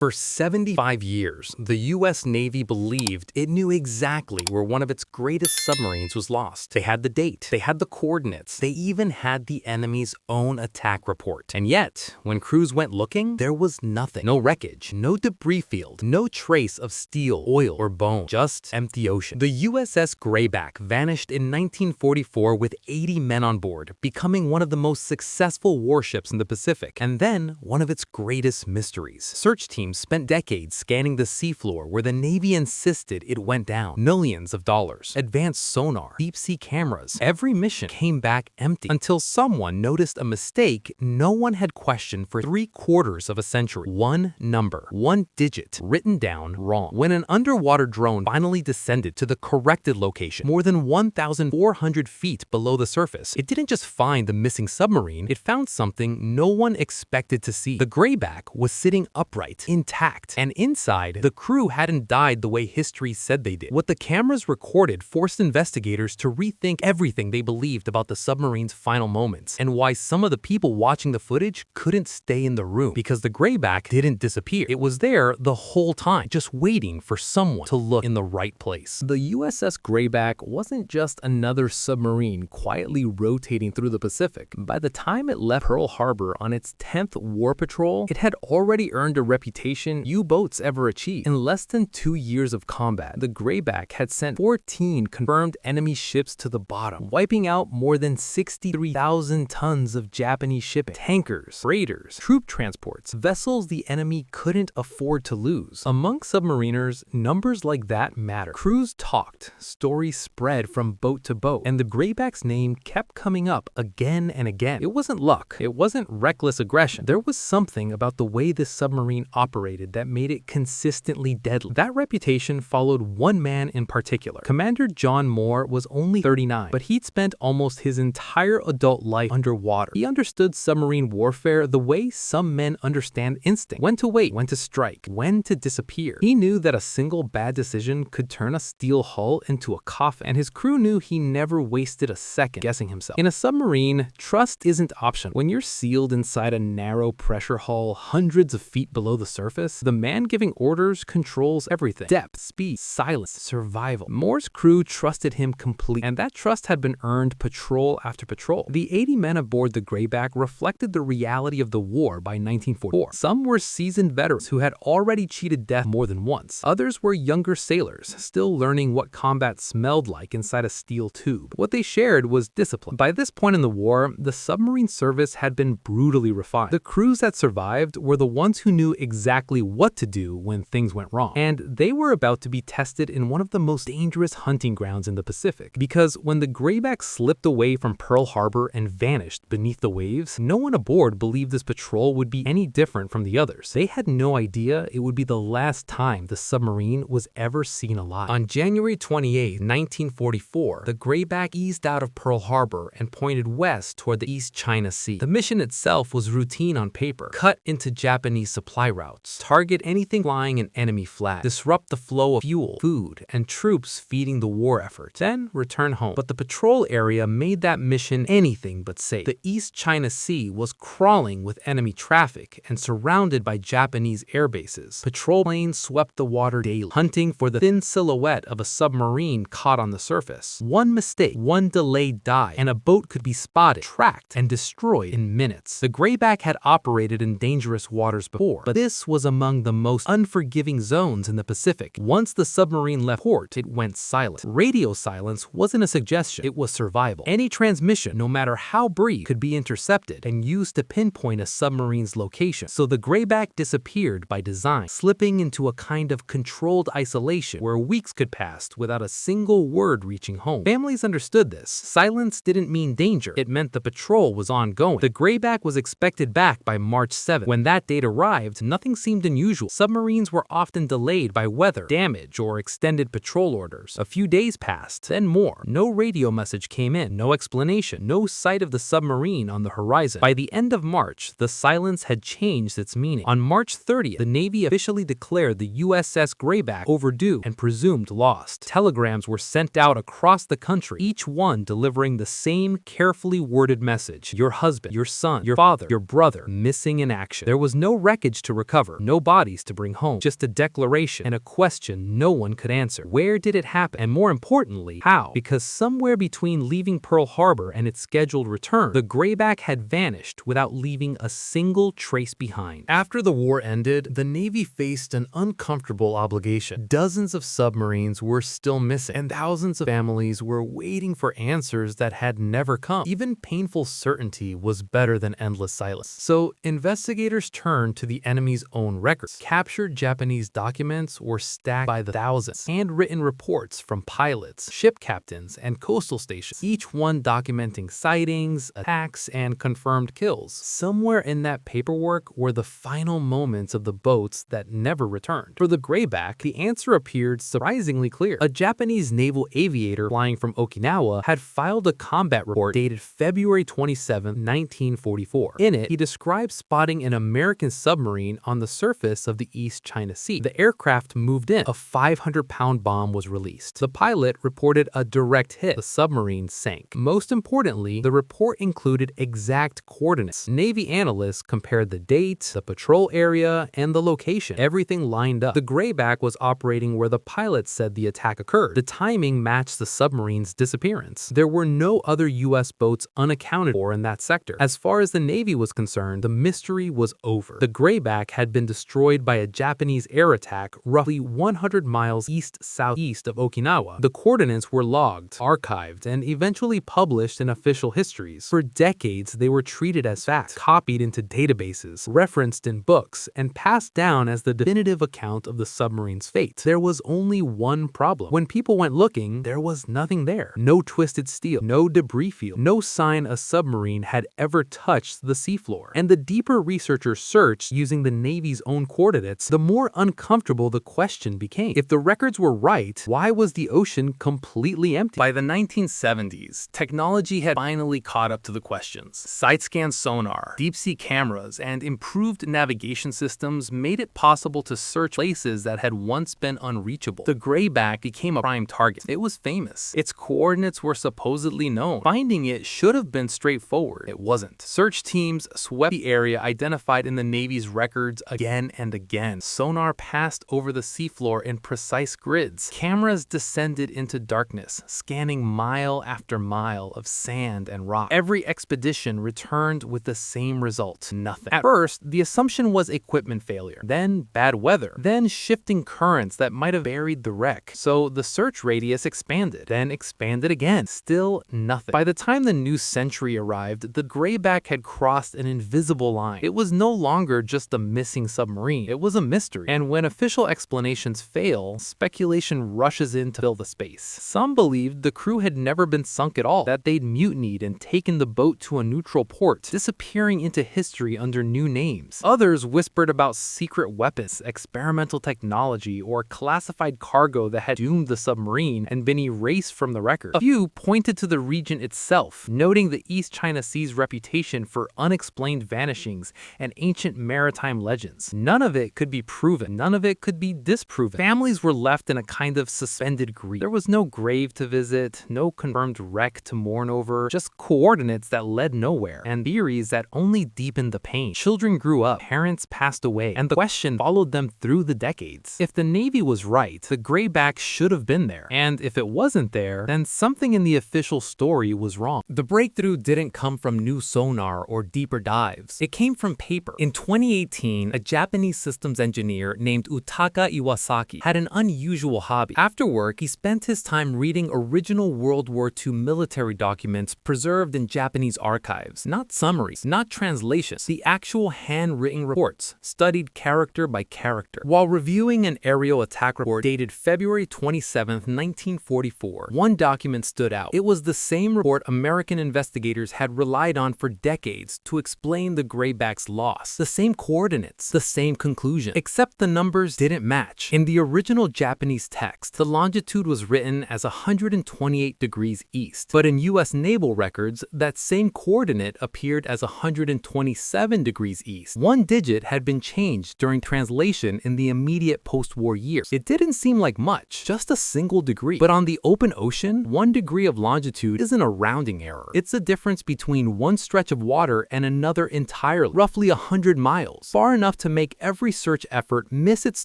For 75 years, the U.S. Navy believed it knew exactly where one of its greatest submarines was lost. They had the date, they had the coordinates, they even had the enemy's own attack report. And yet, when crews went looking, there was nothing. No wreckage, no debris field, no trace of steel, oil, or bone, just empty ocean. The USS Grayback vanished in 1944 with 80 men on board, becoming one of the most successful warships in the Pacific, and then one of its greatest mysteries. Search teams spent decades scanning the seafloor where the Navy insisted it went down. Millions of dollars, advanced sonar, deep-sea cameras. Every mission came back empty until someone noticed a mistake no one had questioned for 3/4 of a century. One number, one digit, written down wrong. When an underwater drone finally descended to the corrected location, more than 1,400 feet below the surface, it didn't just find the missing submarine, it found something no one expected to see. The Grayback was sitting upright, intact, and inside, the crew hadn't died the way history said they did. What the cameras recorded forced investigators to rethink everything they believed about the submarine's final moments, and why some of the people watching the footage couldn't stay in the room, because the Grayback didn't disappear. It was there the whole time, just waiting for someone to look in the right place. The USS Grayback wasn't just another submarine quietly rotating through the Pacific. By the time it left Pearl Harbor on its 10th war patrol, it had already earned a reputation U-boats ever achieved. In less than 2 years of combat, the Grayback had sent 14 confirmed enemy ships to the bottom, wiping out more than 63,000 tons of Japanese shipping, tankers, freighters, troop transports, vessels the enemy couldn't afford to lose. Among submariners, numbers like that matter. Crews talked, stories spread from boat to boat, and the Grayback's name kept coming up again and again. It wasn't luck, it wasn't reckless aggression. There was something about the way this submarine operated that made it consistently deadly. That reputation followed one man in particular. Commander John Moore was only 39, but he'd spent almost his entire adult life underwater. He understood submarine warfare the way some men understand instinct. When to wait, when to strike, when to disappear. He knew that a single bad decision could turn a steel hull into a coffin, and his crew knew he never wasted a second guessing himself. In a submarine, trust isn't optional. When you're sealed inside a narrow pressure hull hundreds of feet below the surface, the man giving orders controls everything. Depth, speed, silence, survival. Moore's crew trusted him completely, and that trust had been earned patrol after patrol. The 80 men aboard the Grayback reflected the reality of the war by 1944. Some were seasoned veterans who had already cheated death more than once. Others were younger sailors, still learning what combat smelled like inside a steel tube. What they shared was discipline. By this point in the war, the submarine service had been brutally refined. The crews that survived were the ones who knew exactly what to do when things went wrong. And they were about to be tested in one of the most dangerous hunting grounds in the Pacific. Because when the Grayback slipped away from Pearl Harbor and vanished beneath the waves, no one aboard believed this patrol would be any different from the others. They had no idea it would be the last time the submarine was ever seen alive. On January 28, 1944, the Grayback eased out of Pearl Harbor and pointed west toward the East China Sea. The mission itself was routine on paper: cut into Japanese supply routes, target anything flying an enemy flag, disrupt the flow of fuel, food, and troops feeding the war effort, then return home. But the patrol area made that mission anything but safe. The East China Sea was crawling with enemy traffic and surrounded by Japanese air bases. Patrol planes swept the water daily, hunting for the thin silhouette of a submarine caught on the surface. One mistake, one delayed dive, and a boat could be spotted, tracked, and destroyed in minutes. The Grayback had operated in dangerous waters before, but this was among the most unforgiving zones in the Pacific. Once the submarine left port, it went silent. Radio silence wasn't a suggestion, it was survival. Any transmission, no matter how brief, could be intercepted and used to pinpoint a submarine's location. So the Grayback disappeared by design, slipping into a kind of controlled isolation where weeks could pass without a single word reaching home. Families understood this. Silence didn't mean danger, it meant the patrol was ongoing. The Grayback was expected back by March 7th. When that date arrived, nothing seemed unusual. Submarines were often delayed by weather, damage, or extended patrol orders. A few days passed, then more. No radio message came in, no explanation, no sight of the submarine on the horizon. By the end of March, the silence had changed its meaning. On March 30th, the Navy officially declared the USS Grayback overdue and presumed lost. Telegrams were sent out across the country, each one delivering the same carefully worded message: your husband, your son, your father, your brother, missing in action. There was no wreckage to recover, recover. No bodies to bring home, just a declaration and a question no one could answer. Where did it happen? And more importantly, how? Because somewhere between leaving Pearl Harbor and its scheduled return, the Grayback had vanished without leaving a single trace behind. After the war ended, the Navy faced an uncomfortable obligation. Dozens of submarines were still missing, and thousands of families were waiting for answers that had never come. Even painful certainty was better than endless silence. So investigators turned to the enemy's own records. Captured Japanese documents were stacked by the thousands. Handwritten reports from pilots, ship captains, and coastal stations, each one documenting sightings, attacks, and confirmed kills. Somewhere in that paperwork were the final moments of the boats that never returned. For the Grayback, the answer appeared surprisingly clear. A Japanese naval aviator flying from Okinawa had filed a combat report dated February 27, 1944. In it, he described spotting an American submarine on the surface of the East China Sea. The aircraft moved in. A 500-pound bomb was released. The pilot reported a direct hit. The submarine sank. Most importantly, the report included exact coordinates. Navy analysts compared the date, the patrol area, and the location. Everything lined up. The Grayback was operating where the pilot said the attack occurred. The timing matched the submarine's disappearance. There were no other U.S. boats unaccounted for in that sector. As far as the Navy was concerned, the mystery was over. The Grayback had been destroyed by a Japanese air attack roughly 100 miles east-southeast of Okinawa. The coordinates were logged, archived, and eventually published in official histories. For decades, they were treated as fact, copied into databases, referenced in books, and passed down as the definitive account of the submarine's fate. There was only one problem. When people went looking, there was nothing there. No twisted steel, no debris field, no sign a submarine had ever touched the seafloor. And the deeper researchers searched using the Navy's own coordinates, the more uncomfortable the question became. If the records were right, why was the ocean completely empty? By the 1970s, technology had finally caught up to the questions. Side-scan sonar, deep-sea cameras, and improved navigation systems made it possible to search places that had once been unreachable. The Grayback became a prime target. It was famous. Its coordinates were supposedly known. Finding it should have been straightforward. It wasn't. Search teams swept the area identified in the Navy's records again and again. Sonar passed over the seafloor in precise grids. Cameras descended into darkness, scanning mile after mile of sand and rock. Every expedition returned with the same result: nothing. At first, the assumption was equipment failure, then bad weather, then shifting currents that might have buried the wreck. So the search radius expanded, then expanded again. Still nothing. By the time the new century arrived, the Grayback had crossed an invisible line. It was no longer just a missing submarine. It was a mystery. And when official explanations fail, speculation rushes in to fill the space. Some believed the crew had never been sunk at all, that they'd mutinied and taken the boat to a neutral port, disappearing into history under new names. Others whispered about secret weapons, experimental technology, or classified cargo that had doomed the submarine and been erased from the record. A few pointed to the region itself, noting the East China Sea's reputation for unexplained vanishings and ancient maritime legends. None of it could be proven. None of it could be disproven. Families were left in a kind of suspended grief. There was no grave to visit, no confirmed wreck to mourn over, just coordinates that led nowhere, and theories that only deepened the pain. Children grew up, parents passed away, and the question followed them through the decades. If the Navy was right, the Grayback should have been there, and if it wasn't there, then something in the official story was wrong. The breakthrough didn't come from new sonar or deeper dives. It came from paper. In 2018, a Japanese systems engineer named Utaka Iwasaki had an unusual hobby. After work, he spent his time reading original World War II military documents preserved in Japanese archives. Not summaries, not translations, the actual handwritten reports, studied character by character. While reviewing an aerial attack report dated February 27, 1944, one document stood out. It was the same report American investigators had relied on for decades to explain the Grayback's loss. The same coordinates, the same conclusion, except the numbers didn't match. In the original Japanese text, the longitude was written as 128 degrees east, but in US naval records, that same coordinate appeared as 127 degrees east. One digit had been changed during translation in the immediate post-war years. It didn't seem like much, just a single degree. But on the open ocean, 1 degree of longitude isn't a rounding error. It's the difference between one stretch of water and another entirely, roughly 100 miles, far enough to make every search effort miss its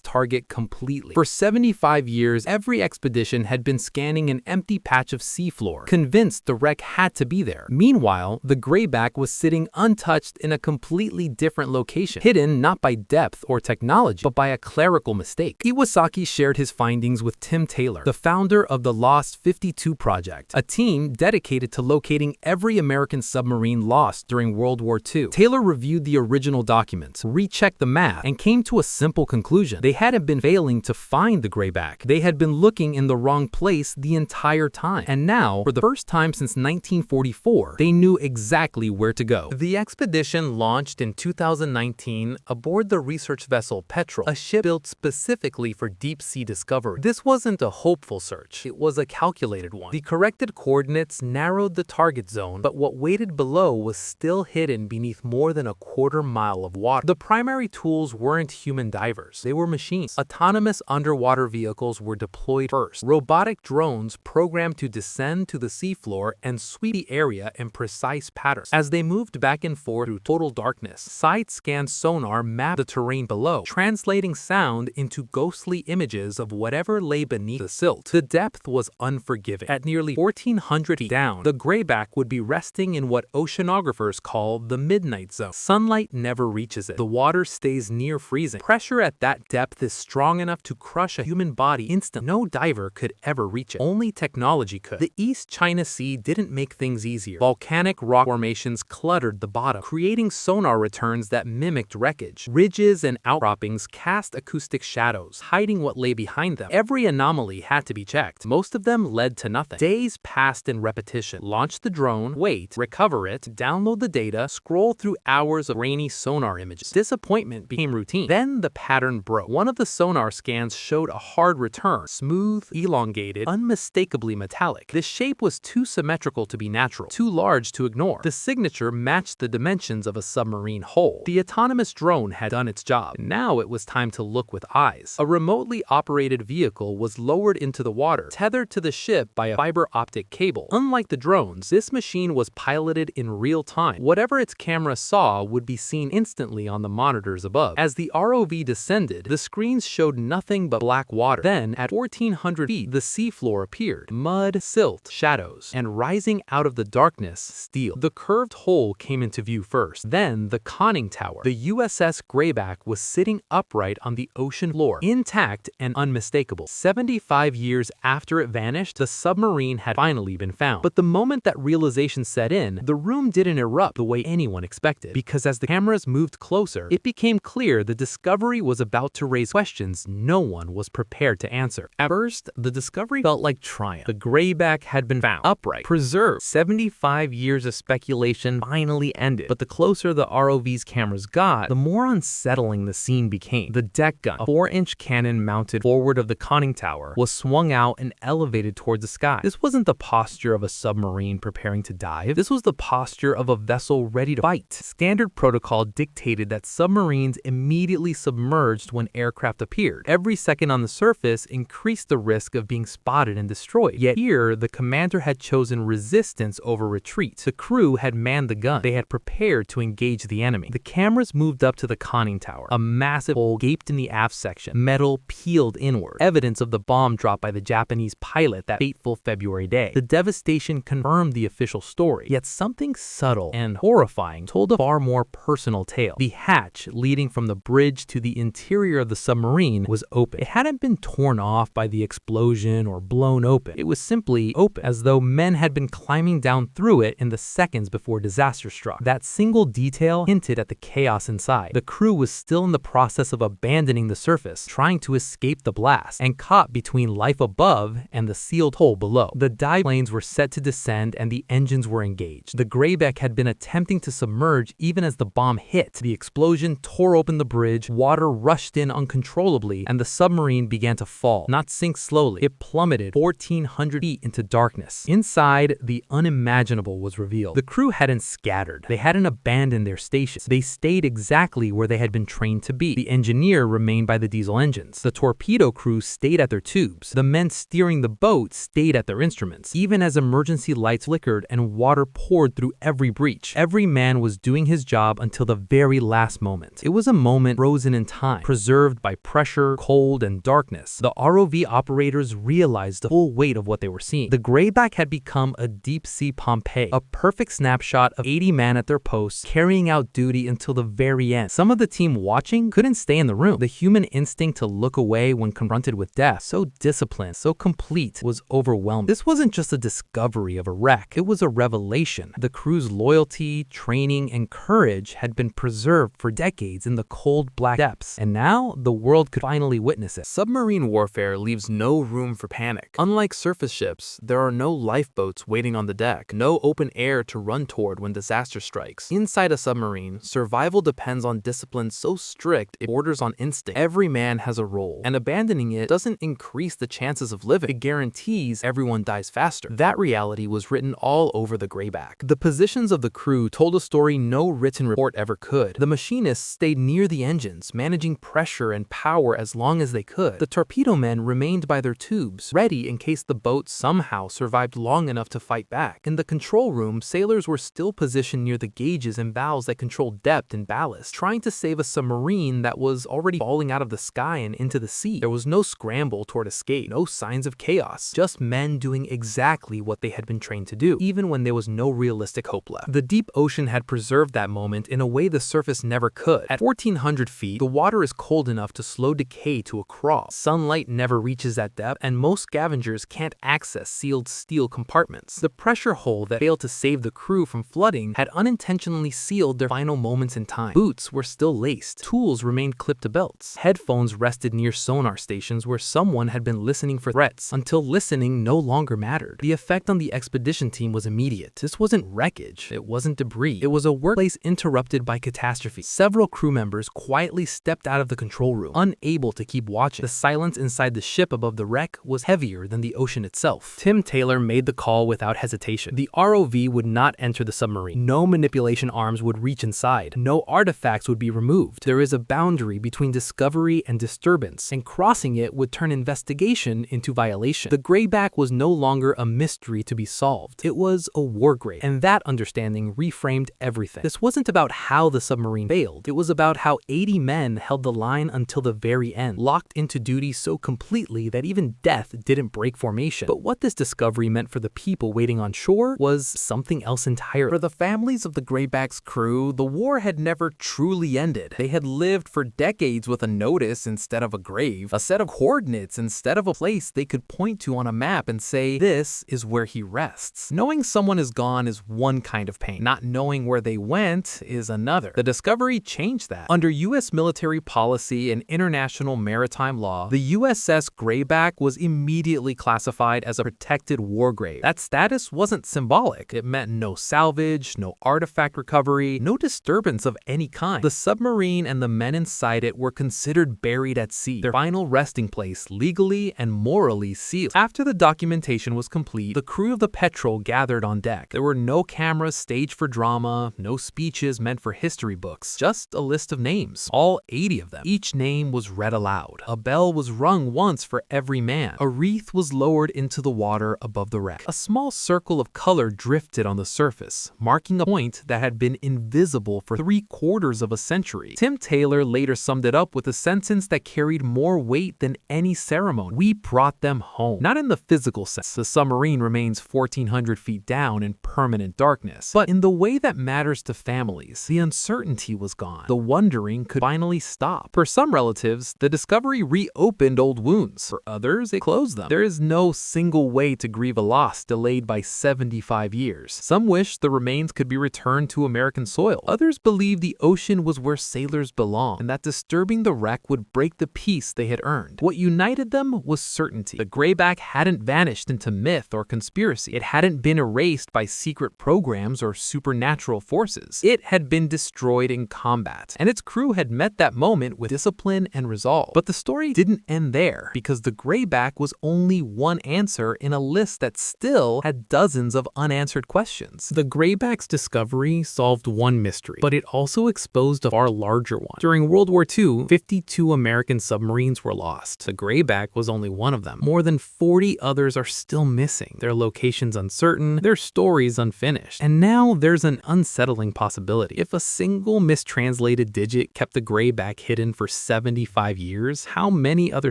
target completely. For 75 years, every expedition had been scanning an empty patch of seafloor, convinced the wreck had to be there. Meanwhile, the grayback was sitting untouched in a completely different location, hidden not by depth or technology, but by a clerical mistake. Iwasaki shared his findings with Tim Taylor, the founder of the Lost 52 Project, a team dedicated to locating every American submarine lost during World War II. Taylor reviewed the original documents, rechecked the math, and came to a simple conclusion. They hadn't been failing to find the grayback. They had been looking in the wrong place the entire time. And now, for the first time since 1944, they knew exactly where to go. The expedition launched in 2019 aboard the research vessel Petrel, a ship built specifically for deep-sea discovery. This wasn't a hopeful search. It was a calculated one. The corrected coordinates narrowed the target zone, but what waited below was still hidden beneath more than a quarter-mile of water. The primary tools weren't human divers. They were machines. Autonomous underwater vehicles were deployed first. Robotic drones programmed to descend to the seafloor and sweep the area in precise patterns. As they moved back and forth through total darkness, side-scan sonar mapped the terrain below, translating sound into ghostly images of whatever lay beneath the silt. The depth was unforgiving. At nearly 1,400 feet down, the grayback would be resting in what oceanographers call the midnight zone. Sunlight never reaches it. The water stays near freezing. Pressure at that depth is strong enough to crush a human body instantly. No diver could ever reach it. Only technology could. The East China Sea didn't make things easier. Volcanic rock formations cluttered the bottom, creating sonar returns that mimicked wreckage. Ridges and outcroppings cast acoustic shadows, hiding what lay behind them. Every anomaly had to be checked. Most of them led to nothing. Days passed in repetition. Launch the drone, wait, recover it, download the data, scroll through hours of grainy sonar images. Disappointment became routine. Then the pattern broke. One of the sonar scans showed a hard return, smooth, elongated, unmistakably metallic. The shape was too symmetrical to be natural, too large to ignore. The signature matched the dimensions of a submarine hull. The autonomous drone had done its job. Now it was time to look with eyes. A remotely operated vehicle was lowered into the water, tethered to the ship by a fiber optic cable. Unlike the drones, this machine was piloted in real time. Whatever its camera saw would be seen instantly on the monitors above. As the ROV descended, the screens showed nothing but black water. Then, at 1,400 feet, the seafloor appeared. Mud, silt, shadows, and rising out of the darkness, steel. The curved hull came into view first. Then, the conning tower. The USS Grayback was sitting upright on the ocean floor, intact and unmistakable. 75 years after it vanished, the submarine had finally been found. But the moment that realization set in, the room didn't erupt the way anyone expected. Because as the cameras moved closer, it became clear the discovery was about to raise questions no one was prepared to answer. At first, the discovery felt like triumph. The grayback had been found, upright, preserved. 75 years of speculation finally ended. But the closer the ROV's cameras got, the more unsettling the scene became. The deck gun, a 4-inch cannon mounted forward of the conning tower, was swung out and elevated towards the sky. This wasn't the posture of a submarine preparing to dive. This was the posture of a vessel ready to fight. Standard protocol dictated that submarines immediately submerged when aircraft appeared. Every second on the surface increased the risk of being spotted and destroyed. Yet here, the commander had chosen resistance over retreat. The crew had manned the gun. They had prepared to engage the enemy. The cameras moved up to the conning tower. A massive hole gaped in the aft section, metal peeled inward, evidence of the bomb dropped by the Japanese pilot that fateful February day. The devastation confirmed the official story, yet something subtle and horrifying told a far more personal tale. The hatch leading from the bridge to the interior of the submarine was open. It hadn't been torn off by the explosion or blown open. It was simply open, as though men had been climbing down through it in the seconds before disaster struck. That single detail hinted at the chaos inside. The crew was still in the process of abandoning the surface, trying to escape the blast, and caught between life above and the sealed hole below. The dive planes were set to descend and the engines were engaged. The grayback had been attempting to submerge even as the bomb hit. The explosion tore open the bridge, water rushed in uncontrollably, and the submarine began to fall, not sink slowly. It plummeted 1,400 feet into darkness. Inside, the unimaginable was revealed. The crew hadn't scattered. They hadn't abandoned their stations. They stayed exactly where they had been trained to be. The engineer remained by the diesel engines. The torpedo crew stayed at their tubes. The men steering the boat stayed at their instruments. Even as emergency lights flickered and water poured through every breach, every man was doing his job until the very last moment. It was a moment frozen in time, preserved by pressure, cold, and darkness. The ROV operators realized the full weight of what they were seeing. The Greyback had become a deep-sea Pompeii, a perfect snapshot of 80 men at their posts, carrying out duty until the very end. Some of the team watching couldn't stay in the room. The human instinct to look away when confronted with death, so disciplined, so complete, was overwhelming. This wasn't just a discovery of a wreck, it was a revelation. The crew's loyalty, training, and courage had been preserved for decades in the cold black depths, and now the world could finally witness it. Submarine warfare leaves no room for panic. Unlike surface ships, there are no lifeboats waiting on the deck, no open air to run toward when disaster strikes. Inside a submarine, survival depends on discipline so strict it borders on instinct. Every man has a role, and abandoning it doesn't increase the chances of living. It guarantees everyone dies faster. That reality was written all over the Greyback. The positions of the crew told a story no written report ever could. The machinists stayed near the engines, managing pressure and power as long as they could. The torpedo men remained by their tubes, ready in case the boat somehow survived long enough to fight back. In the control room, sailors were still positioned near the gauges and valves that controlled depth and ballast, trying to save a submarine that was already falling out of the sky and into the sea. There was no scramble toward escape, no signs of chaos, just men doing exactly what they had been trained to do, even when there was no realistic hope left. The deep ocean had preserved that moment in a way the surface never could. At 1,400 feet, the water is cold enough to slow decay to a crawl. Sunlight never reaches that depth, and most scavengers can't access sealed steel compartments. The pressure hole that failed to save the crew from flooding had unintentionally sealed their final moments in time. Boots were still laced. Tools remained clipped to belts. Headphones rested near sonar stations where someone had been listening for threats, until listening no longer mattered. The effect on the expedition team was immediate. This wasn't wreckage. It wasn't debris. It was a workplace interrupted by catastrophe. Several crew members quietly stepped out of the control room, unable to keep watching. The silence inside the ship above the wreck was heavier than the ocean itself. Tim Taylor made the call without hesitation. The ROV would not enter the submarine. No manipulation arms would reach inside. No artifacts would be removed. There is a boundary between discovery and disturbance, and crossing it would turn investigation into violation. The Greyback was no longer a mystery to be solved. It was a war grave, and that understanding reframed everything. This wasn't about how the submarine failed. It was about how 80 men held the line until the very end, locked into duty so completely that even death didn't break formation. But what this discovery meant for the people waiting on shore was something else entirely. For the families of the Greyback's crew, the war had never truly ended. They had lived for decades with a notice instead of a grave, a set of coordinates instead of a place they could point to on a map and say, this is where he rests. Knowing someone is gone is one kind of pain. Not knowing where they went is another. The discovery changed that. Under U.S. military policy and international maritime law, the USS Greyback was immediately classified as a protected war grave. That status wasn't symbolic. It meant no salvage, no artifact recovery, no disturbance of any kind. The submarine and the men inside it were considered buried at sea, their final resting place legally and morally sealed. After the documentation was complete, the crew of the Petrel gathered on deck. There were no cameras staged for drama, no speeches meant for history books, just a list of names, all 80 of them. Each name was read aloud. A bell was rung once for every man. A wreath was lowered into the water above the wreck. A small circle of color drifted on the surface, marking a point that had been invisible for 3/4 of a century. Tim Taylor later summed it up with a sentence that carried more weight than any ceremony. We brought them home. Not in the physical sense. The submarine remains 1,400 feet down in permanent darkness, but in the way that matters to families. The uncertainty was gone. The wondering could finally stop. For some relatives, the discovery reopened old wounds. For others, it closed them. There is no single way to grieve a loss delayed by 75 years. Some wish the remains could be returned to American soil. Others believe the ocean was where sailors belong, and that disturbing the wreck would break the peace they had earned. What united them was certainty. The Greyback hadn't vanished into myth or conspiracy. It hadn't been erased by secret programs or supernatural forces. It had been destroyed in combat, and its crew had met that moment with discipline and resolve. But the story didn't end there, because the Greyback was only one answer in a list that still had dozens of unanswered questions. The Greyback's discovery solved one mystery, but it also exposed a far larger one. During World War II, 52 American submarines were lost. The Greyback was only one of them. More than 40 others are still missing, their locations uncertain, their stories unfinished. And now there's an unsettling possibility. If a single mistranslation mistranslated digit kept the grayback hidden for 75 years, how many other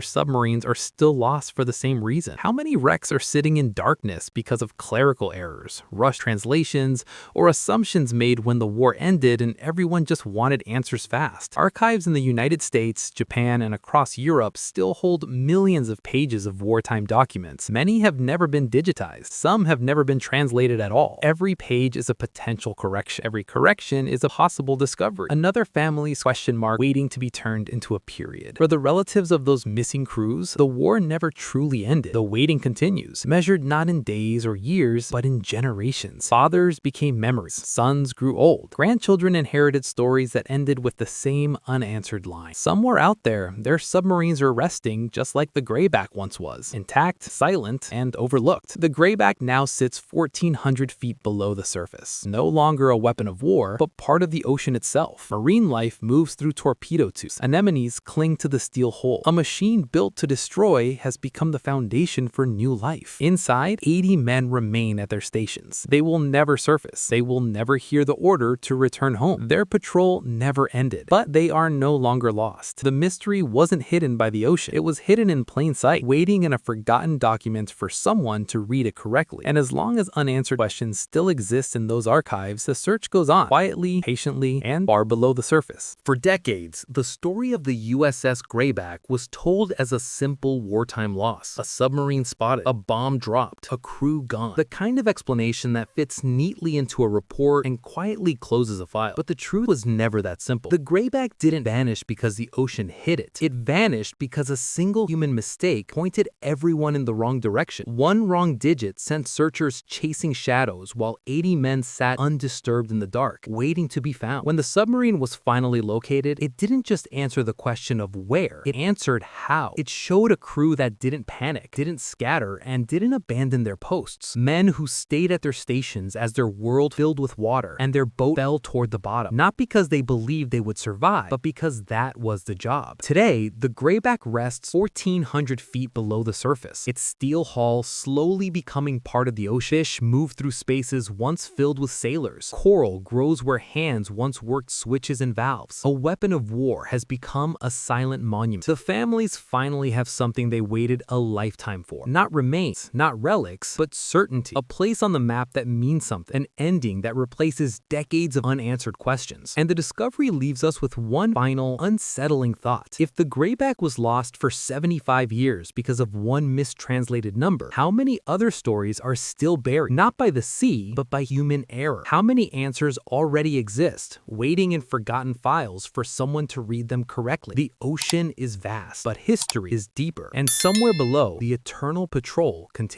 submarines are still lost for the same reason? How many wrecks are sitting in darkness because of clerical errors, rushed translations, or assumptions made when the war ended and everyone just wanted answers fast? Archives in the United States, Japan, and across Europe still hold millions of pages of wartime documents. Many have never been digitized. Some have never been translated at all. Every page is a potential correction. Every correction is a possible discovery. Another family's question mark waiting to be turned into a period. For the relatives of those missing crews, the war never truly ended. The waiting continues, measured not in days or years, but in generations. Fathers became memories. Sons grew old. Grandchildren inherited stories that ended with the same unanswered line. Somewhere out there, their submarines are resting just like the grayback once was, intact, silent, and overlooked. The grayback now sits 1,400 feet below the surface. No longer a weapon of war, but part of the ocean itself. Marine life moves through torpedo tubes. Anemones cling to the steel hull. A machine built to destroy has become the foundation for new life. Inside, 80 men remain at their stations. They will never surface. They will never hear the order to return home. Their patrol never ended, but they are no longer lost. The mystery wasn't hidden by the ocean. It was hidden in plain sight, waiting in a forgotten document for someone to read it correctly. And as long as unanswered questions still exist in those archives, the search goes on, quietly, patiently, and far below the surface. For decades, the story of the USS Grayback was told as a simple wartime loss. A submarine spotted, a bomb dropped, a crew gone. The kind of explanation that fits neatly into a report and quietly closes a file. But the truth was never that simple. The Grayback didn't vanish because the ocean hid it. It vanished because a single human mistake pointed everyone in the wrong direction. One wrong digit sent searchers chasing shadows while 80 men sat undisturbed in the dark, waiting to be found. When the submarine was finally located, it didn't just answer the question of where, it answered how. It showed a crew that didn't panic, didn't scatter, and didn't abandon their posts. Men who stayed at their stations as their world filled with water and their boat fell toward the bottom. Not because they believed they would survive, but because that was the job. Today, the Grayback rests 1,400 feet below the surface, its steel hull slowly becoming part of the ocean. Fish move through spaces once filled with sailors. Coral grows where hands once worked switches and valves. A weapon of war has become a silent monument. The families finally have something they waited a lifetime for. Not remains, not relics, but certainty. A place on the map that means something. An ending that replaces decades of unanswered questions. And the discovery leaves us with one final, unsettling thought. If the Grayback was lost for 75 years because of one mistranslated number, how many other stories are still buried, not by the sea, but by human error? How many answers already exist, waiting in forgotten files for someone to read them correctly? The ocean is vast, but history is deeper. And somewhere below, the eternal patrol continues.